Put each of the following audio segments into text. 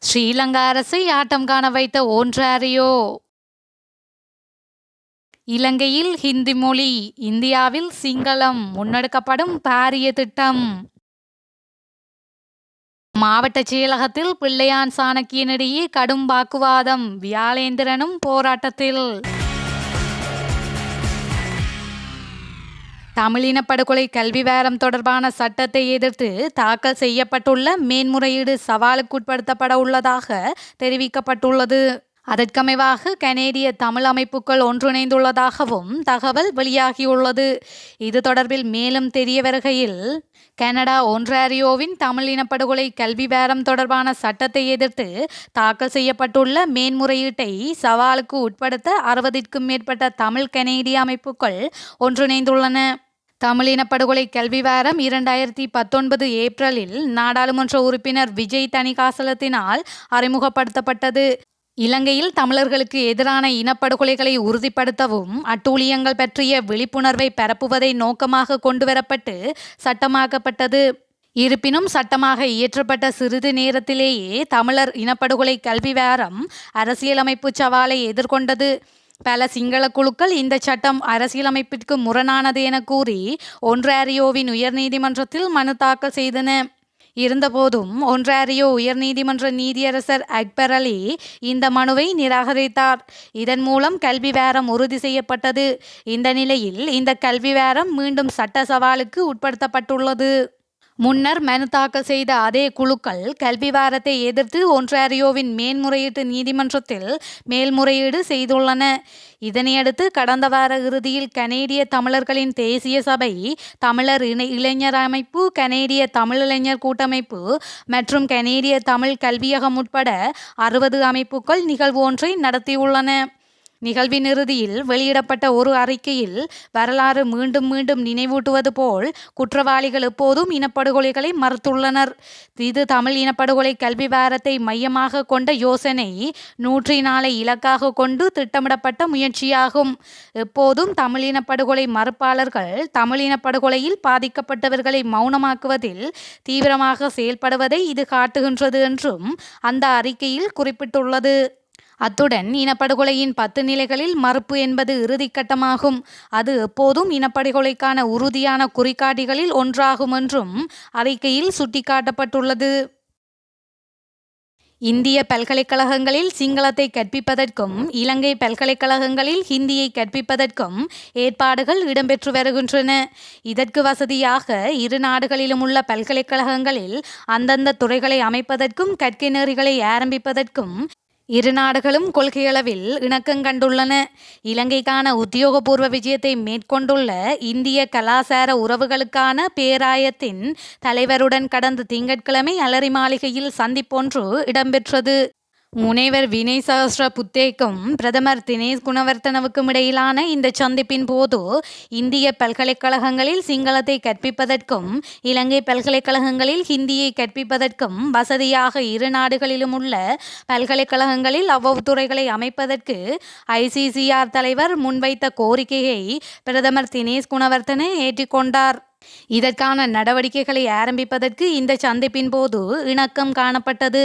ஸ்ரீலங்கா அரசை ஆட்டம் காண வைத்த ஒன்றாரியோ. இலங்கையில் ஹிந்தி மொழி, இந்தியாவில் சிங்களம் முன்னெடுக்கப்படும் பாரிய திட்டம். மாவட்ட செயலகத்தில் பிள்ளையான் சாணக்கியனிடையே கடும் வாக்குவாதம், வியாழேந்திரனும் போராட்டத்தில். தமிழின படுகொலை கல்வி வாரம் தொடர்பான சட்டத்தை எதிர்த்து தாக்கல் செய்யப்பட்டுள்ள மேன்முறையீடு சவாலுக்குட்படுத்தப்பட உள்ளதாக தெரிவிக்கப்பட்டுள்ளது. அதற்கமைவாக கனேடிய தமிழ் அமைப்புகள் ஒன்றிணைந்துள்ளதாகவும் தகவல் வெளியாகியுள்ளது. இது தொடர்பில் மேலும் தெரிய வருகையில், கனடா ஒன்றாரியோவின் தமிழ் இனப்படுகொலை கல்வி வாரம் தொடர்பான சட்டத்தை எதிர்த்து தாக்கல் செய்யப்பட்டுள்ள மேன்முறையீட்டை சவாலுக்கு உட்படுத்த 60க்கும் மேற்பட்ட தமிழ் கனேடிய அமைப்புகள் ஒன்றிணைந்துள்ளன. தமிழ் இனப்படுகொலை கல்வி வாரம் 2019 ஏப்ரலில் நாடாளுமன்ற உறுப்பினர் விஜய் தணிகாசலத்தினால் அறிமுகப்படுத்தப்பட்டது. இலங்கையில் தமிழர்களுக்கு எதிரான இனப்படுகொலைகளை உறுதிப்படுத்தவும் அட்டூழியங்கள் பற்றிய விழிப்புணர்வை பரப்புவதை நோக்கமாக கொண்டுவரப்பட்டு சட்டமாக்கப்பட்டது. இருப்பினும் சட்டமாக இயற்றப்பட்ட சிறிது நேரத்திலேயே தமிழர் இனப்படுகொலை கல்வி வாரம் அரசியலமைப்பு சவாலை எதிர்கொண்டது. பல சிங்கள குழுக்கள் இந்த சட்டம் அரசியலமைப்பிற்கு முரணானது என கூறி ஒன்றாரியோவின் உயர்நீதிமன்றத்தில் மனு தாக்கல் செய்தன. இருந்தபோதும் ஒன்றாரியோ உயர்நீதிமன்ற நீதியரசர் அக்பர் அலி இந்த மனுவை நிராகரித்தார். இதன் மூலம் கல்வி வாரம் உறுதி செய்யப்பட்டது. இந்த நிலையில் இந்த கல்வி வாரம் மீண்டும் சட்ட சவாலுக்கு உட்படுத்தப்பட்டுள்ளது. முன்னர் மனு தாக்கல் செய்த அதே குழுக்கள் கல்வி வாரத்தை எதிர்த்து ஒன்றாரியோவின் மேன்முறையீட்டு நீதிமன்றத்தில் மேல்முறையீடு செய்துள்ளன. இதனையடுத்து கடந்த வார இறுதியில் கனேடிய தமிழர்களின் தேசிய சபை, தமிழர் இளைஞர் அமைப்பு, கனேடிய தமிழிளைஞர் கூட்டமைப்பு மற்றும் கனேடிய தமிழ் கல்வியகம் உட்பட 60 அமைப்புகள் நிகழ்வு ஒன்றை நடத்தியுள்ளன. நிகழ்வின் இறுதியில் வெளியிடப்பட்ட ஒரு அறிக்கையில், வரலாறு மீண்டும் மீண்டும் நினைவூட்டுவது போல் குற்றவாளிகள் எப்போதும் இனப்படுகொலைகளை மறுத்துள்ளனர். இது தமிழ் இனப்படுகொலை கல்வி வாரத்தை மையமாக கொண்ட யோசனை 104 இலக்காக கொண்டு திட்டமிடப்பட்ட முயற்சியாகும். எப்போதும் தமிழ் இனப்படுகொலை மறுப்பாளர்கள் தமிழ் இனப்படுகொலையில் பாதிக்கப்பட்டவர்களை மௌனமாக்குவதில் தீவிரமாக செயல்படுவதை இது காட்டுகின்றது என்றும் அந்த அறிக்கையில் குறிப்பிட்டுள்ளது. அத்துடன் இனப்படுகொலையின் 10 நிலைகளில் மறுப்பு என்பது இறுதிக்கட்டமாகும். அது எப்போதும் இனப்படுகொலைக்கான உறுதியான குறிகாட்டிகளில் ஒன்றாகும் என்றும் அறிக்கையில் சுட்டிக்காட்டப்பட்டுள்ளது. இந்திய பல்கலைக்கழகங்களில் சிங்களத்தை கற்பிப்பதற்கும் இலங்கை பல்கலைக்கழகங்களில் ஹிந்தியை கற்பிப்பதற்கும் ஏற்பாடுகள் இடம்பெற்று வருகின்றன. இதற்கு வசதியாக இரு நாடுகளிலும் உள்ள பல்கலைக்கழகங்களில் அந்தந்த துறைகளை அமைப்பதற்கும் கற்கை நெறிகளை ஆரம்பிப்பதற்கும் இரு நாடுகளும் கொள்கையளவில் இணக்கங்கண்டுள்ளன. இலங்கைக்கான உத்தியோகபூர்வ விஜயத்தை மேற்கொண்டுள்ள இந்திய கலாசார உறவுகளுக்கான பேராயத்தின் தலைவருடன் கடந்த திங்கட்கிழமை அலரி மாளிகையில் சந்திப்பொன்று இடம்பெற்றது. முனைவர் வினய் சஹஸ்ர புத்தேக்கும் பிரதமர் தினேஷ் குணவர்த்தனவுக்கும் இடையிலான இந்த சந்திப்பின் போது இந்திய பல்கலைக்கழகங்களில் சிங்களத்தை கற்பிப்பதற்கும் இலங்கை பல்கலைக்கழகங்களில் ஹிந்தியை கற்பிப்பதற்கும் வசதியாக இரு நாடுகளிலும் உள்ள பல்கலைக்கழகங்களில் அவ்வத்துறைகளை அமைப்பதற்கு ICCR தலைவர் முன்வைத்த கோரிக்கையை பிரதமர் தினேஷ் குணவர்த்தன ஏற்றுக்கொண்டார். இதற்கான நடவடிக்கைகளை ஆரம்பிப்பதற்கு இந்த சந்திப்பின் போது இணக்கம் காணப்பட்டது.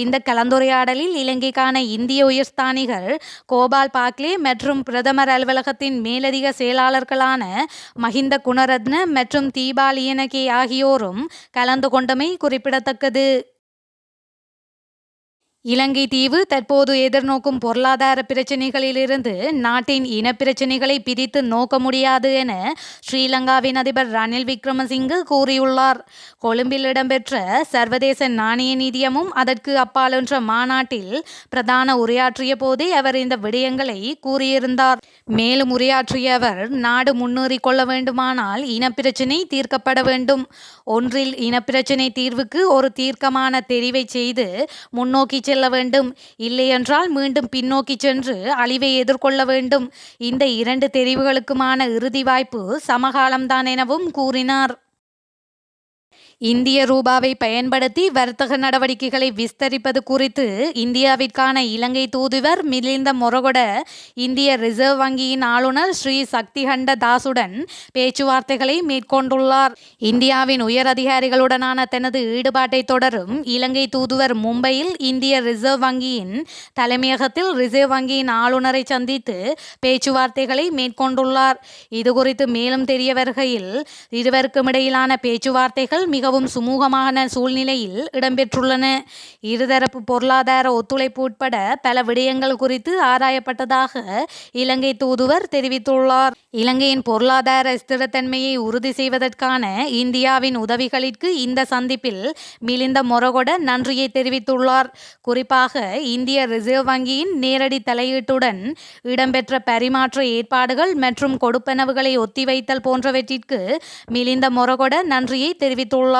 இந்த கலந்துரையாடலில் இலங்கைக்கான இந்திய உயர்ஸ்தானிகர் கோபால் பாக்லே மற்றும் பிரதமர் அலுவலகத்தின் மேலதிக செயலாளர்களான மஹிந்த குணரத்ன மற்றும் தீபா லியனகே ஆகியோரும் கலந்து கொண்டமை குறிப்பிடத்தக்கது. இலங்கை தீவு தற்போது எதிர்நோக்கும் பொருளாதார பிரச்சினைகளிலிருந்து நாட்டின் இனப்பிரச்சினைகளை பிரித்து நோக்க முடியாது என ஸ்ரீலங்காவின் அதிபர் ரணில் விக்ரமசிங்கே கூறியுள்ளார். கொழும்பில் இடம்பெற்ற சர்வதேச நாணய நிதியமும் அதற்கு அப்பால் என்ற மாநாட்டில் பிரதான உரையாற்றிய போதே அவர் இந்த விடயங்களை கூறியிருந்தார். மேலும் உரையாற்றிய அவர், நாடு முன்னேறி கொள்ள வேண்டுமானால் இனப்பிரச்சினை தீர்க்கப்பட வேண்டும். ஒன்றில் இனப்பிரச்சினை தீர்வுக்கு ஒரு தீர்க்கமான தெரிவை செய்து முன்னோக்கி செல்ல வேண்டும். இல்லையென்றால் மீண்டும் பின்னோக்கி சென்று அழிவை எதிர்கொள்ள வேண்டும். இந்த 2 தெரிவுகளுக்குமான இறுதி வாய்ப்பு சமகாலம்தான் எனவும் கூறினார். இந்திய ரூபாவை பயன்படுத்தி வர்த்தக நடவடிக்கைகளை விஸ்தரிப்பது குறித்து இந்தியாவிற்கான இலங்கை தூதுவர் மிலிந்த மொரகொட இந்திய ரிசர்வ் வங்கியின் ஆளுநர் ஸ்ரீ சக்திகண்ட தாசுடன் பேச்சுவார்த்தைகளை மேற்கொண்டுள்ளார். இந்தியாவின் உயர் அதிகாரிகளுடனான தனது ஈடுபாட்டை தொடரும் இலங்கை தூதுவர் மும்பையில் இந்திய ரிசர்வ் வங்கியின் தலைமையகத்தில் ரிசர்வ் வங்கியின் ஆளுநரை சந்தித்து பேச்சுவார்த்தைகளை மேற்கொண்டுள்ளார். இதுகுறித்து மேலும் தெரிய வருகையில், இருவருக்கும் இடையிலான பேச்சுவார்த்தைகள் மிகவும் சுமூகமான சூழ்நிலையில் இடம்பெற்றுள்ளன. இருதரப்பு பொருளாதார ஒத்துழைப்பு உட்பட பல விடயங்கள் குறித்து ஆராயப்பட்டதாக இலங்கை தூதுவர் தெரிவித்துள்ளார். இலங்கையின் பொருளாதார ஸ்திரத்தன்மையை உறுதி செய்வதற்கான இந்தியாவின் உதவிகளிற்கு இந்த சந்திப்பில் மிலிந்த மொரகொட நன்றியை தெரிவித்துள்ளார். குறிப்பாக இந்திய ரிசர்வ் வங்கியின் நேரடி தலையீட்டுடன் இடம்பெற்ற பரிமாற்ற ஏற்பாடுகள் மற்றும் கொடுப்பனவுகளை ஒத்திவைத்தல் போன்றவற்றிற்கு மிலிந்த மொரகொட நன்றியை தெரிவித்துள்ளார்.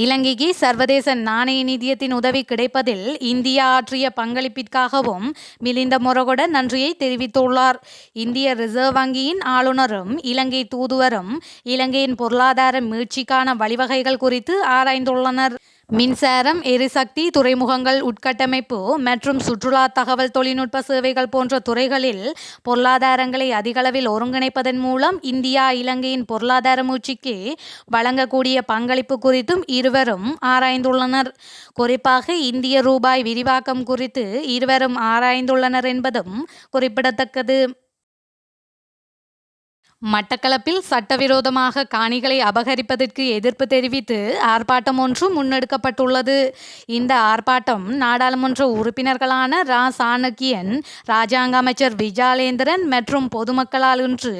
இலங்கைக்கு சர்வதேச நாணய நிதியத்தின் உதவி கிடைப்பதில் இந்தியா ஆற்றிய பங்களிப்பிற்காகவும் மிலிந்த மொரகொட நன்றியை தெரிவித்துள்ளார். இந்திய ரிசர்வ் வங்கியின் ஆளுநரும் இலங்கை தூதுவரும் இலங்கையின் பொருளாதார மீட்சிக்கான வழிவகைகள் குறித்து ஆராய்ந்துள்ளனர். மின்சாரம், எரிசக்தி, துறைமுகங்கள், உட்கட்டமைப்பு மற்றும் சுற்றுலா, தகவல் தொழில்நுட்ப சேவைகள் போன்ற துறைகளில் பொருளாதாரங்களை அதிகளவில் ஒருங்கிணைப்பதன் மூலம் இந்தியா இலங்கையின் பொருளாதார மீட்சிக்கு வழங்கக்கூடிய பங்களிப்பு குறித்தும் இருவரும் ஆராய்ந்துள்ளனர். குறிப்பாக இந்திய ரூபாய் விரிவாக்கம் குறித்து இருவரும் ஆராய்ந்துள்ளனர் என்பதும் குறிப்பிடத்தக்கது. மட்டக்களப்பில் சட்டவிரோதமாக காணிகளை அபகரிப்பதற்கு எதிர்ப்பு தெரிவித்து ஆர்ப்பாட்டம் ஒன்று முன்னெடுக்கப்பட்டுள்ளது. இந்த ஆர்ப்பாட்டம் நாடாளுமன்ற உறுப்பினர்களான ரா. சாணக்கியன், இராஜாங்க அமைச்சர் விஜாலேந்திரன் மற்றும் பொதுமக்களால் இன்று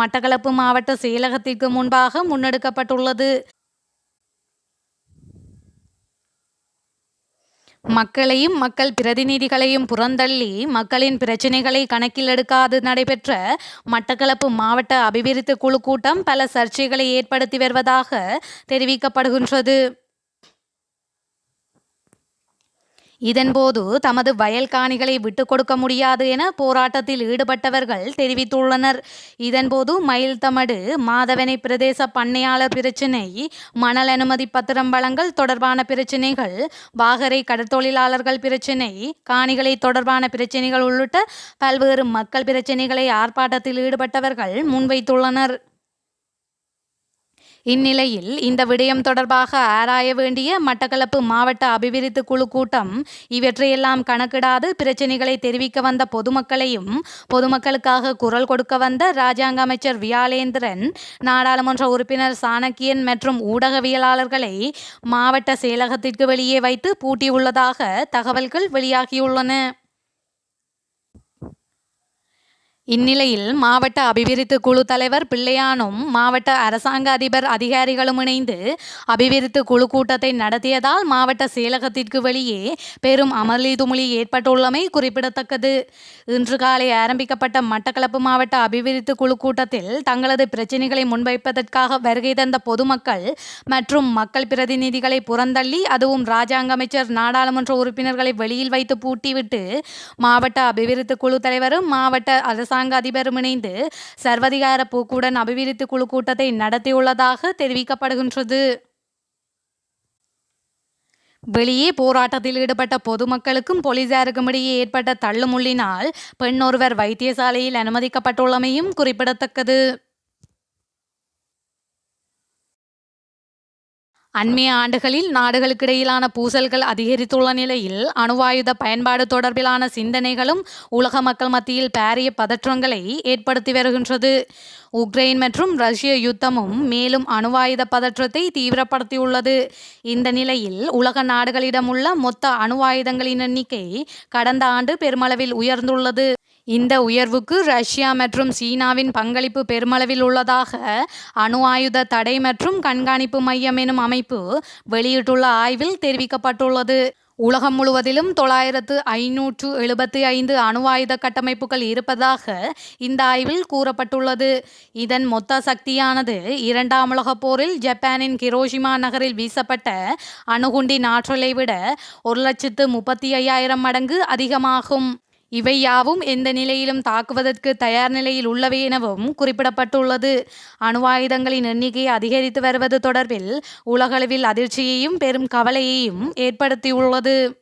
மட்டக்களப்பு மாவட்ட செயலகத்திற்கு முன்பாக முன்னெடுக்கப்பட்டுள்ளது. மக்களையும் மக்கள் பிரதிநிதிகளையும் புறந்தள்ளி மக்களின் பிரச்சினைகளை கணக்கில் எடுக்காது நடைபெற்ற மட்டக்களப்பு மாவட்ட அபிவிருத்தி குழு கூட்டம் பல சர்ச்சைகளை ஏற்படுத்தி வருவதாக தெரிவிக்கப்படுகின்றது. இதன்போது தமது வயல் காணிகளை விட்டுக் கொடுக்க முடியாது என போராட்டத்தில் ஈடுபட்டவர்கள் தெரிவித்துள்ளனர். இதன்போது மயில்தமடு மாதவனை பிரதேச பண்ணையாளர் பிரச்சினை, மணல் அனுமதி பத்திரம் வழங்கல் தொடர்பான பிரச்சினைகள், வாகரை கடற்தொழிலாளர்கள் பிரச்சினை, காணிகளை தொடர்பான பிரச்சினைகள் உள்ளிட்ட பல்வேறு மக்கள் பிரச்சினைகளை ஆர்ப்பாட்டத்தில் ஈடுபட்டவர்கள் முன்வைத்துள்ளனர். இந்நிலையில் இந்த விடயம் தொடர்பாக ஆராய வேண்டிய மட்டக்களப்பு மாவட்ட அபிவிருத்தி குழு கூட்டம் இவற்றையெல்லாம் கணக்கிடாது பிரச்சினைகளை தெரிவிக்க வந்த பொதுமக்களையும் பொதுமக்களுக்காக குரல் கொடுக்க வந்த இராஜாங்க அமைச்சர் வியாலேந்திரன், நாடாளுமன்ற உறுப்பினர் சாணக்கியன் மற்றும் ஊடகவியலாளர்களை மாவட்ட செயலகத்திற்கு வெளியே வைத்து பூட்டியுள்ளதாக தகவல்கள் வெளியாகியுள்ளன. இந்நிலையில் மாவட்ட அபிவிருத்தி குழு தலைவர் பிள்ளையானும் மாவட்ட அரசாங்க அதிபர் அதிகாரிகளும் இணைந்து அபிவிருத்தி குழு கூட்டத்தை நடத்தியதால் மாவட்ட செயலகத்திற்கு வெளியே பெரும் அமளி துமளி ஏற்பட்டுள்ளமை குறிப்பிடத்தக்கது. இன்று காலை ஆரம்பிக்கப்பட்ட மட்டக்களப்பு மாவட்ட அபிவிருத்தி குழு கூட்டத்தில் தங்களது பிரச்சினைகளை முன்வைப்பதற்காக வருகை தந்த பொதுமக்கள் மற்றும் மக்கள் பிரதிநிதிகளை புறந்தள்ளி, அதுவும் இராஜாங்க அமைச்சர், நாடாளுமன்ற உறுப்பினர்களை வெளியில் வைத்து பூட்டிவிட்டு மாவட்ட அபிவிருத்தி குழு தலைவரும் மாவட்ட அரசாங்க அதிபரும் இணைந்து சர்வதிகார போக்குடன் அபிவிருத்தி குழு கூட்டத்தை நடத்தியுள்ளதாக தெரிவிக்கப்படுகின்றது. வெளியே போராட்டத்தில் ஈடுபட்ட பொதுமக்களுக்கும் போலீசாருக்கும் இடையே ஏற்பட்ட தள்ளுமுள்ளினால் பெண் ஒருவர் வைத்தியசாலையில் அனுமதிக்கப்பட்டுள்ளமையும் குறிப்பிடத்தக்கது. அண்மைய ஆண்டுகளில் நாடுகளுக்கிடையிலான பூசல்கள் அதிகரித்துள்ள நிலையில் அணுவாயுத பயன்பாடு தொடர்பிலான சிந்தனைகளும் உலக மக்கள் மத்தியில் பாரிய பதற்றங்களை ஏற்படுத்தி வருகின்றது. உக்ரைன் மற்றும் ரஷ்ய யுத்தமும் மேலும் அணுவாயுத பதற்றத்தை தீவிரப்படுத்தியுள்ளது. இந்த நிலையில் உலக நாடுகளிடமுள்ள மொத்த அணுவாயுதங்களின் எண்ணிக்கை கடந்த ஆண்டு பெருமளவில் உயர்ந்துள்ளது. இந்த உயர்வுக்கு ரஷ்யா மற்றும் சீனாவின் பங்களிப்பு பெருமளவில் உள்ளதாக அணு ஆயுத தடை மற்றும் கண்காணிப்பு மையம் எனும் அமைப்பு வெளியிட்டுள்ள ஆய்வில் தெரிவிக்கப்பட்டுள்ளது. உலகம் முழுவதிலும் 9575 அணு ஆயுத கட்டமைப்புகள் இருப்பதாக இந்த ஆய்வில் கூறப்பட்டுள்ளது. இதன் மொத்த சக்தியானது இரண்டாம் உலகப் போரில் ஜப்பானின் ஹிரோஷிமா நகரில் வீசப்பட்ட அணுகுண்டின் ஆற்றலை விட 1,35,000 மடங்கு அதிகமாகும். இவை யாவும் எந்த நிலையிலும் தாக்குவதற்கு தயார் நிலையில் உள்ளவை எனவும் குறிப்பிடப்பட்டுள்ளது. அணு ஆயுதங்களின் எண்ணிக்கை அதிகரித்து வருவது தொடர்பில் உலகளவில் அதிர்ச்சியையும் பெரும் கவலையையும் ஏற்படுத்தியுள்ளது.